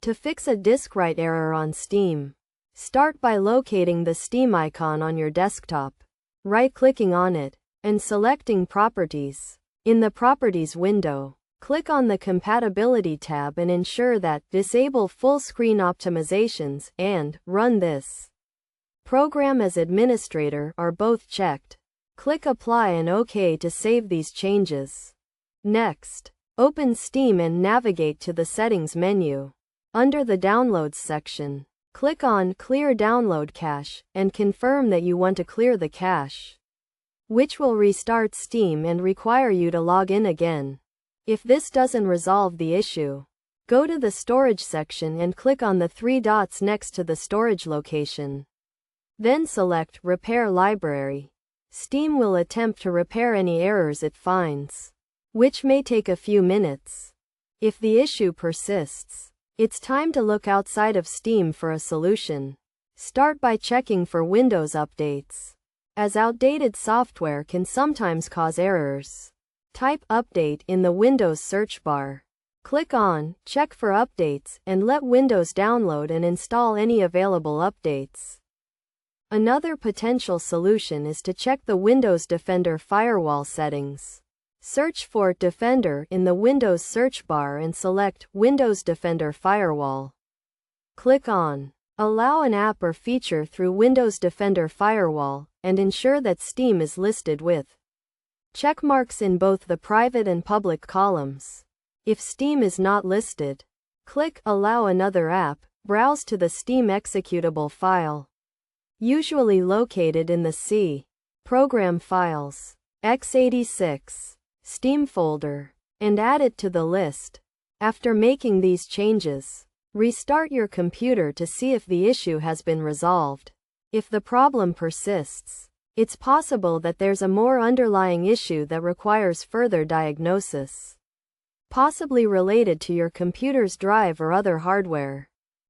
To fix a disk write error on Steam, start by locating the Steam icon on your desktop, right-clicking on it, and selecting Properties. In the Properties window, click on the Compatibility tab and ensure that Disable Full Screen Optimizations and Run this program as administrator are both checked. Click Apply and OK to save these changes. Next, open Steam and navigate to the Settings menu. Under the Downloads section, click on Clear Download Cache and confirm that you want to clear the cache, which will restart Steam and require you to log in again. If this doesn't resolve the issue, go to the Storage section and click on the three dots next to the storage location. Then select Repair Library. Steam will attempt to repair any errors it finds, which may take a few minutes. If the issue persists, it's time to look outside of Steam for a solution. Start by checking for Windows updates, as outdated software can sometimes cause errors. Type Update in the Windows search bar. Click on Check for Updates and let Windows download and install any available updates. Another potential solution is to check the Windows Defender firewall settings. Search for Defender in the Windows search bar and select Windows Defender Firewall. Click on Allow an app or feature through Windows Defender Firewall and ensure that Steam is listed with check marks in both the private and public columns. If Steam is not listed, click Allow another app. Browse to the Steam executable file, usually located in the C Program Files x86 Steam folder, and add it to the list. After making these changes, restart your computer to see if the issue has been resolved. If the problem persists, it's possible that there's a more underlying issue that requires further diagnosis, possibly related to your computer's drive or other hardware.